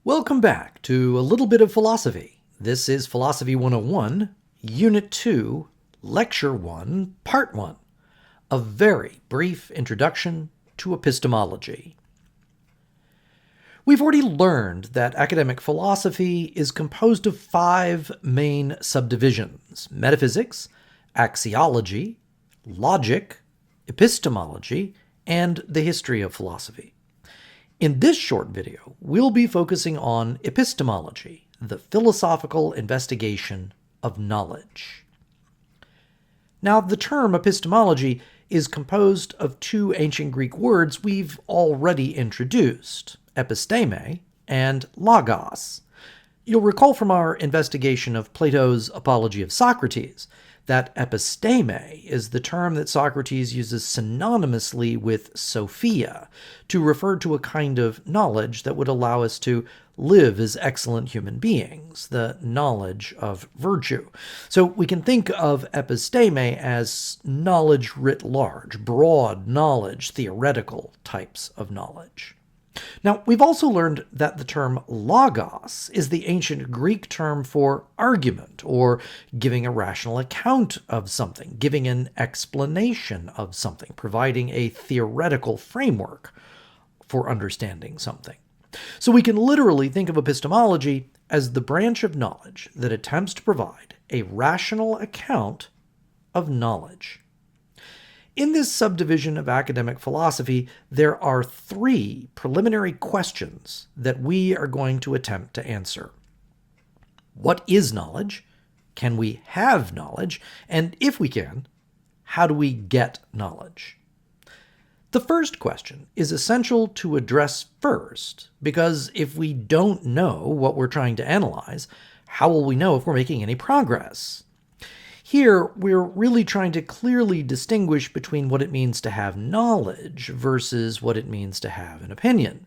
Welcome back to a little bit of philosophy. This is Philosophy 101, Unit 2, Lecture 1, Part 1. A very brief introduction to epistemology. We've already learned that academic philosophy is composed of 5 main subdivisions: metaphysics, axiology, logic, epistemology, and the history of philosophy. In this short video, we'll be focusing on epistemology, the philosophical investigation of knowledge. Now, the term epistemology is composed of 2 ancient Greek words we've already introduced, episteme and logos. You'll recall from our investigation of Plato's Apology of Socrates that episteme is the term that Socrates uses synonymously with sophia to refer to a kind of knowledge that would allow us to live as excellent human beings, the knowledge of virtue. So we can think of episteme as knowledge writ large, broad knowledge, theoretical types of knowledge. Now, we've also learned that the term logos is the ancient Greek term for argument, or giving a rational account of something, giving an explanation of something, providing a theoretical framework for understanding something. So we can literally think of epistemology as the branch of knowledge that attempts to provide a rational account of knowledge. In this subdivision of academic philosophy, there are 3 preliminary questions that we are going to attempt to answer. What is knowledge? Can we have knowledge? And if we can, how do we get knowledge? The first question is essential to address first, because if we don't know what we're trying to analyze, how will we know if we're making any progress? Here, we're really trying to clearly distinguish between what it means to have knowledge versus what it means to have an opinion.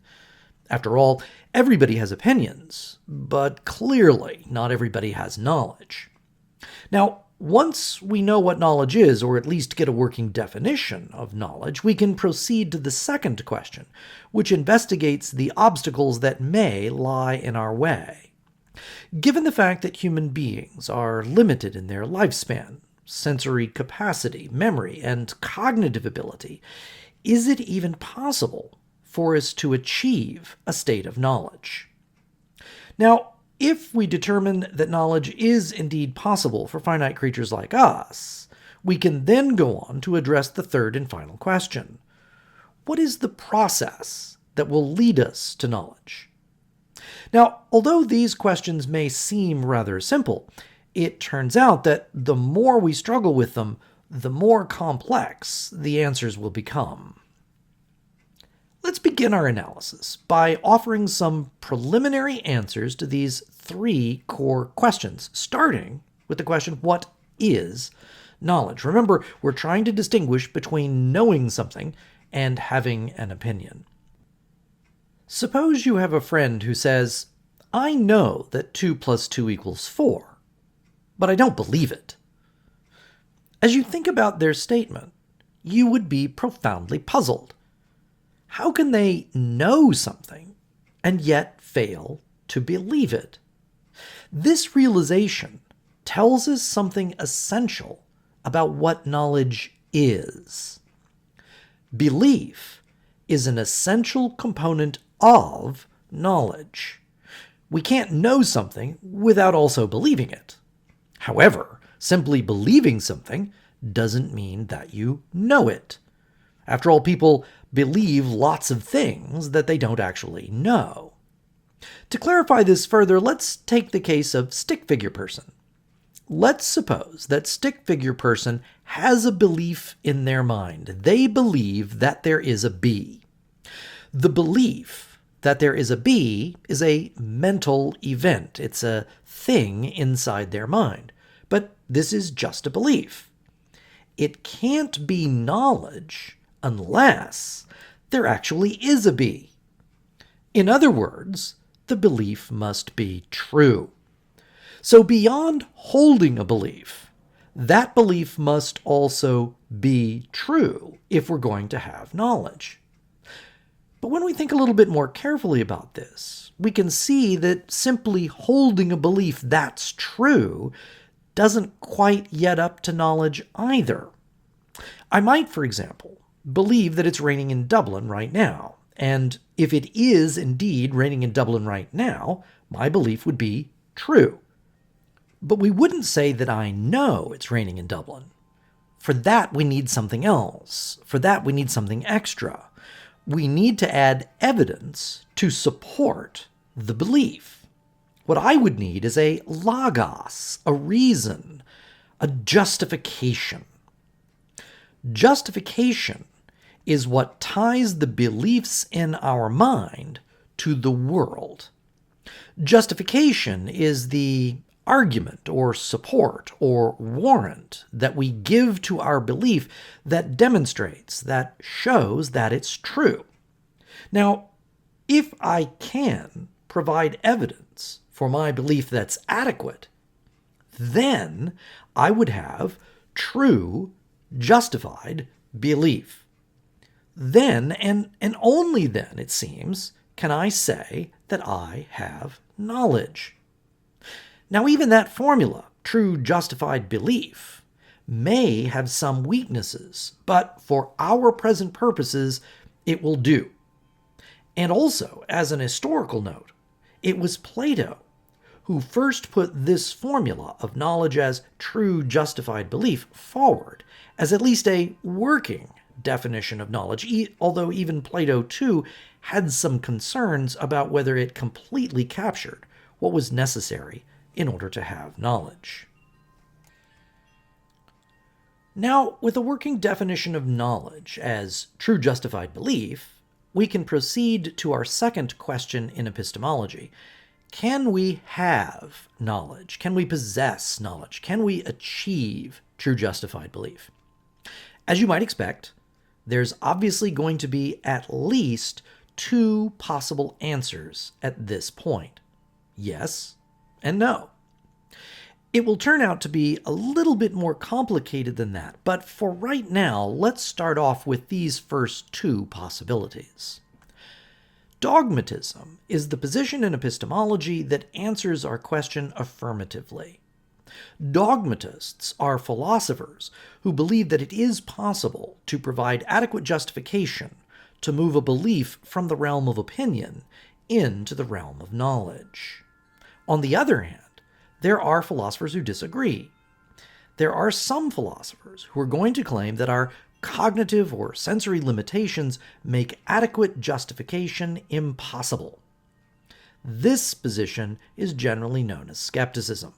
After all, everybody has opinions, but clearly not everybody has knowledge. Now, once we know what knowledge is, or at least get a working definition of knowledge, we can proceed to the second question, which investigates the obstacles that may lie in our way. Given the fact that human beings are limited in their lifespan, sensory capacity, memory, and cognitive ability, is it even possible for us to achieve a state of knowledge? Now, if we determine that knowledge is indeed possible for finite creatures like us, we can then go on to address the third and final question. What is the process that will lead us to knowledge? Now, although these questions may seem rather simple, it turns out that the more we struggle with them, the more complex the answers will become. Let's begin our analysis by offering some preliminary answers to these 3 core questions, starting with the question, what is knowledge? Remember, we're trying to distinguish between knowing something and having an opinion. Suppose you have a friend who says, I know that 2 plus 2 equals 4, but I don't believe it. As you think about their statement, you would be profoundly puzzled. How can they know something and yet fail to believe it? This realization tells us something essential about what knowledge is. Belief is an essential component of knowledge. We can't know something without also believing it. However, simply believing something doesn't mean that you know it. After all, people believe lots of things that they don't actually know. To clarify this further, let's take the case of stick figure person. Let's suppose that stick figure person has a belief in their mind. They believe that there is a bee. The belief that there is a bee is a mental event. It's a thing inside their mind. But this is just a belief. It can't be knowledge unless there actually is a bee. In other words, the belief must be true. So beyond holding a belief, that belief must also be true if we're going to have knowledge. But when we think a little bit more carefully about this, we can see that simply holding a belief that's true doesn't quite yet up to knowledge either. I might, for example, believe that it's raining in Dublin right now, and if it is indeed raining in Dublin right now, my belief would be true. But we wouldn't say that I know it's raining in Dublin. For that, we need something else. For that, we need something extra. We need to add evidence to support the belief. What I would need is a logos, a reason, a justification. Justification is what ties the beliefs in our mind to the world. Justification is the argument or support or warrant that we give to our belief that demonstrates, that shows that it's true. Now, if I can provide evidence for my belief that's adequate, then I would have true, justified belief. Then, and only then, it seems, can I say that I have knowledge. Now, even that formula, true justified belief, may have some weaknesses, but for our present purposes, it will do. And also, as an historical note, it was Plato who first put this formula of knowledge as true justified belief forward as at least a working definition of knowledge, although even Plato too had some concerns about whether it completely captured what was necessary in order to have knowledge. Now, with a working definition of knowledge as true justified belief, we can proceed to our second question in epistemology. Can we have knowledge? Can we possess knowledge? Can we achieve true justified belief? As you might expect, there's obviously going to be at least two possible answers at this point. Yes and no. It will turn out to be a little bit more complicated than that, but for right now, let's start off with these first two possibilities. Dogmatism is the position in epistemology that answers our question affirmatively. Dogmatists are philosophers who believe that it is possible to provide adequate justification to move a belief from the realm of opinion into the realm of knowledge. On the other hand, there are philosophers who disagree. There are some philosophers who are going to claim that our cognitive or sensory limitations make adequate justification impossible. This position is generally known as skepticism.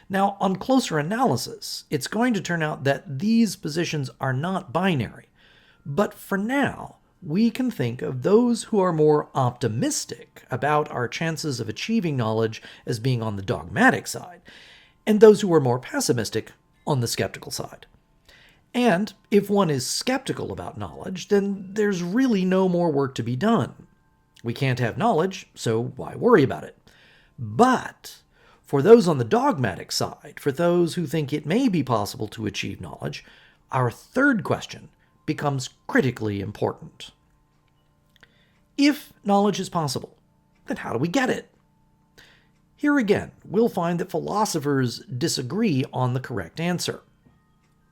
Now, on closer analysis, it's going to turn out that these positions are not binary, but for now, we can think of those who are more optimistic about our chances of achieving knowledge as being on the dogmatic side, and those who are more pessimistic on the skeptical side. And if one is skeptical about knowledge, then there's really no more work to be done. We can't have knowledge, so why worry about it? But for those on the dogmatic side, for those who think it may be possible to achieve knowledge, our third question becomes critically important. If knowledge is possible, then how do we get it? Here again, we'll find that philosophers disagree on the correct answer.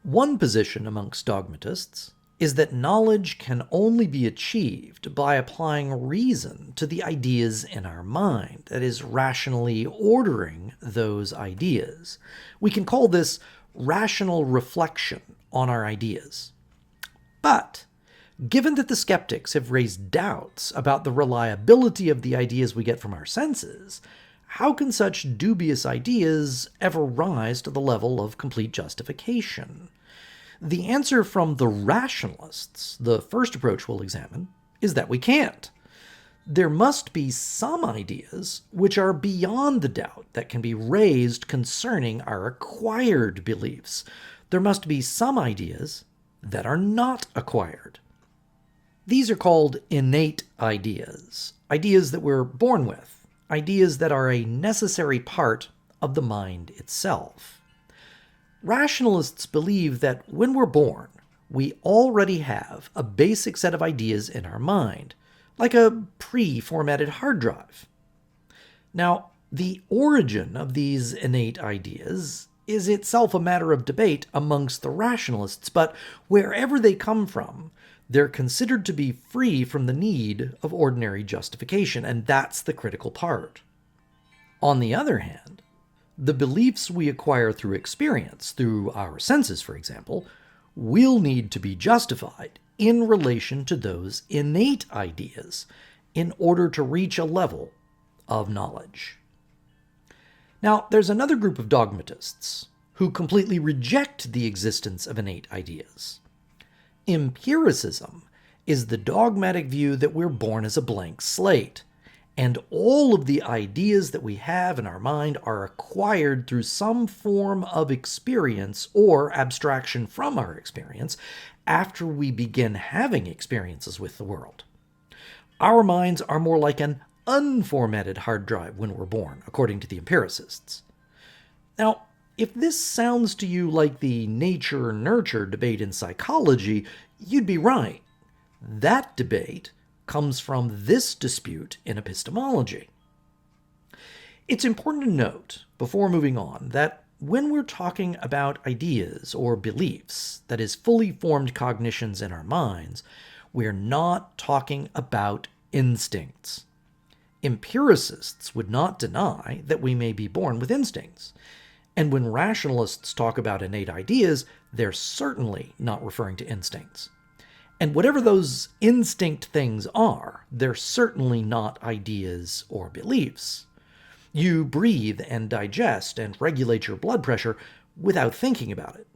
One position amongst dogmatists is that knowledge can only be achieved by applying reason to the ideas in our mind, that is, rationally ordering those ideas. We can call this rational reflection on our ideas. But given that the skeptics have raised doubts about the reliability of the ideas we get from our senses, how can such dubious ideas ever rise to the level of complete justification? The answer from the rationalists, the first approach we'll examine, is that we can't. There must be some ideas which are beyond the doubt that can be raised concerning our acquired beliefs. There must be some ideas that are not acquired. These are called innate ideas, ideas that we're born with, ideas that are a necessary part of the mind itself. Rationalists believe that when we're born, we already have a basic set of ideas in our mind, like a pre-formatted hard drive. Now, the origin of these innate ideas is itself a matter of debate amongst the rationalists, but wherever they come from, they're considered to be free from the need of ordinary justification, and that's the critical part. On the other hand, the beliefs we acquire through experience, through our senses, for example, will need to be justified in relation to those innate ideas in order to reach a level of knowledge. Now, there's another group of dogmatists who completely reject the existence of innate ideas. Empiricism is the dogmatic view that we're born as a blank slate, and all of the ideas that we have in our mind are acquired through some form of experience or abstraction from our experience after we begin having experiences with the world. Our minds are more like an unformatted hard drive when we're born, according to the empiricists. Now, if this sounds to you like the nature-nurture debate in psychology, you'd be right. That debate comes from this dispute in epistemology. It's important to note, before moving on, that when we're talking about ideas or beliefs, that is, fully formed cognitions in our minds, we're not talking about instincts. Empiricists would not deny that we may be born with instincts. And when rationalists talk about innate ideas, they're certainly not referring to instincts. And whatever those instinct things are, they're certainly not ideas or beliefs. You breathe and digest and regulate your blood pressure without thinking about it.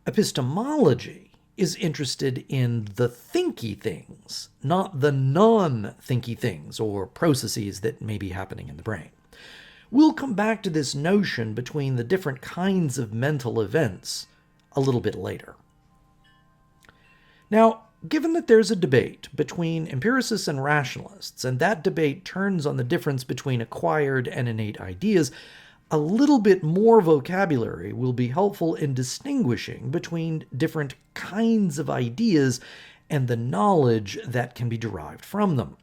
Epistemology is interested in the thinky things, not the non-thinky things or processes that may be happening in the brain. We'll come back to this notion between the different kinds of mental events a little bit later. Now, given that there's a debate between empiricists and rationalists, and that debate turns on the difference between acquired and innate ideas, a little bit more vocabulary will be helpful in distinguishing between different kinds of ideas and the knowledge that can be derived from them.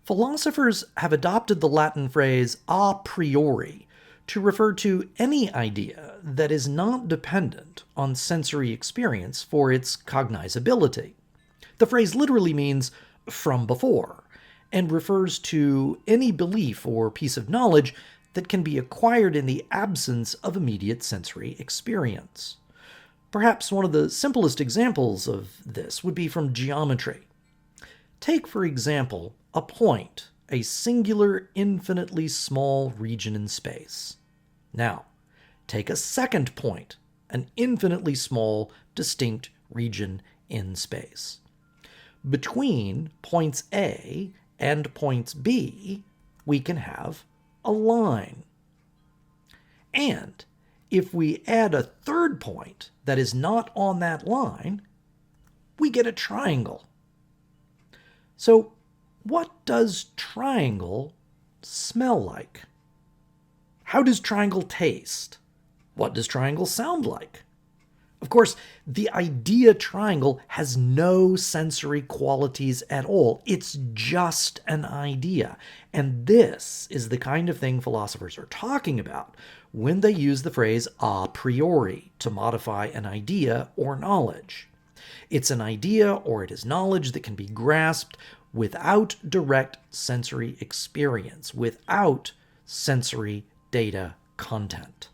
Philosophers have adopted the Latin phrase a priori to refer to any idea that is not dependent on sensory experience for its cognizability. The phrase literally means from before, and refers to any belief or piece of knowledge that can be acquired in the absence of immediate sensory experience. Perhaps one of the simplest examples of this would be from geometry. Take, for example, a point, a singular, infinitely small region in space. Now, take a second point, an infinitely small, distinct region in space. Between points A and points B, we can have a line. And if we add a third point that is not on that line, we get a triangle. So, what does triangle smell like? How does triangle taste? What does triangle sound like? Of course, the idea triangle has no sensory qualities at all. It's just an idea. And this is the kind of thing philosophers are talking about when they use the phrase a priori to modify an idea or knowledge. It's an idea or it is knowledge that can be grasped without direct sensory experience, without sensory data content.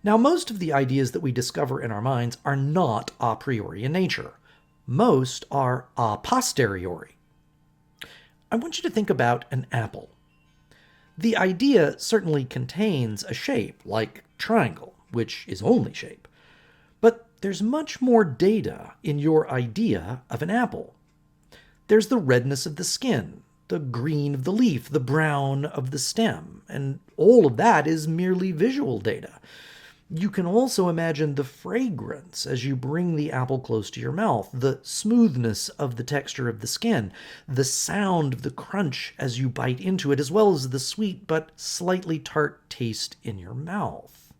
Now, most of the ideas that we discover in our minds are not a priori in nature. Most are a posteriori. I want you to think about an apple. The idea certainly contains a shape, like triangle, which is only shape. But there's much more data in your idea of an apple. There's the redness of the skin, the green of the leaf, the brown of the stem, and all of that is merely visual data. You can also imagine the fragrance as you bring the apple close to your mouth, the smoothness of the texture of the skin, the sound of the crunch as you bite into it, as well as the sweet but slightly tart taste in your mouth.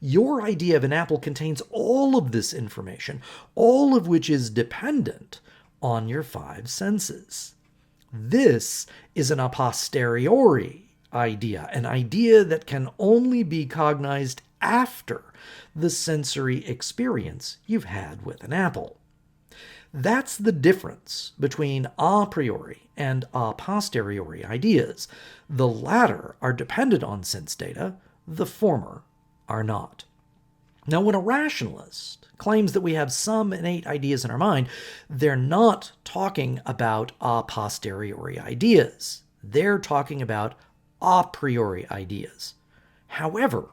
Your idea of an apple contains all of this information, all of which is dependent on your five senses. This is an a posteriori idea, an idea that can only be cognized after the sensory experience you've had with an apple. That's the difference between a priori and a posteriori ideas. The latter are dependent on sense data, the former are not. Now, when a rationalist claims that we have some innate ideas in our mind, they're not talking about a posteriori ideas. They're talking about a priori ideas. However,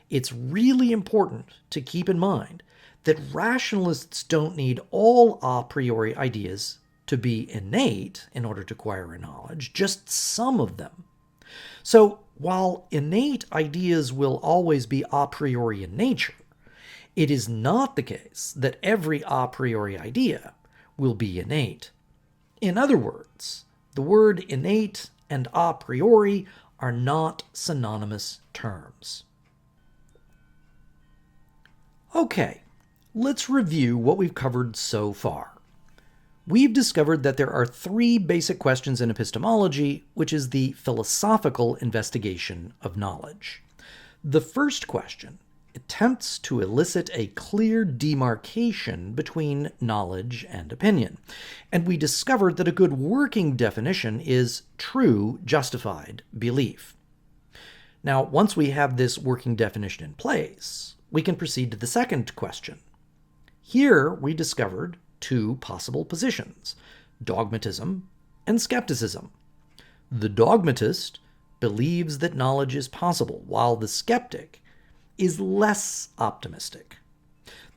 it's really important to keep in mind that rationalists don't need all a priori ideas to be innate in order to acquire a knowledge, just some of them. So, while innate ideas will always be a priori in nature, it is not the case that every a priori idea will be innate. In other words, the word innate and a priori are not synonymous terms. Okay, let's review what we've covered so far. We've discovered that there are three basic questions in epistemology, which is the philosophical investigation of knowledge. The first question attempts to elicit a clear demarcation between knowledge and opinion, and we discovered that a good working definition is true, justified belief. Now, once we have this working definition in place, we can proceed to the second question. Here we discovered two possible positions, dogmatism and skepticism. The dogmatist believes that knowledge is possible, while the skeptic is less optimistic.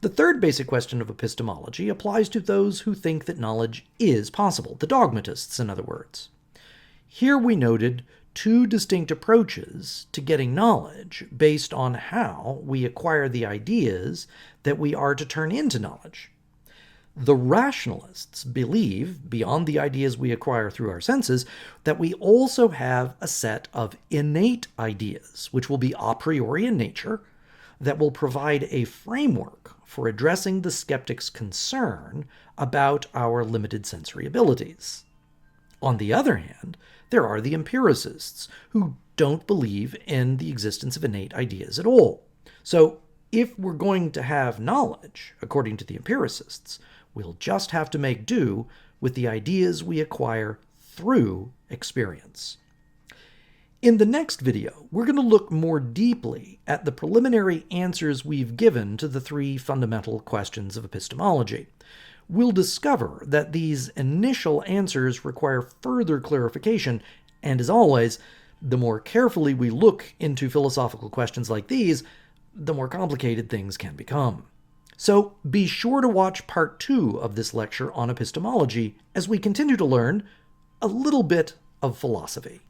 The third basic question of epistemology applies to those who think that knowledge is possible, the dogmatists, in other words. Here we noted two distinct approaches to getting knowledge based on how we acquire the ideas that we are to turn into knowledge. The rationalists believe, beyond the ideas we acquire through our senses, that we also have a set of innate ideas, which will be a priori in nature, that will provide a framework for addressing the skeptic's concern about our limited sensory abilities. On the other hand, there are the empiricists, who don't believe in the existence of innate ideas at all. So, if we're going to have knowledge, according to the empiricists, we'll just have to make do with the ideas we acquire through experience. In the next video, we're going to look more deeply at the preliminary answers we've given to the three fundamental questions of epistemology. We'll discover that these initial answers require further clarification, and as always, the more carefully we look into philosophical questions like these, the more complicated things can become. So be sure to watch part 2 of this lecture on epistemology as we continue to learn a little bit of philosophy.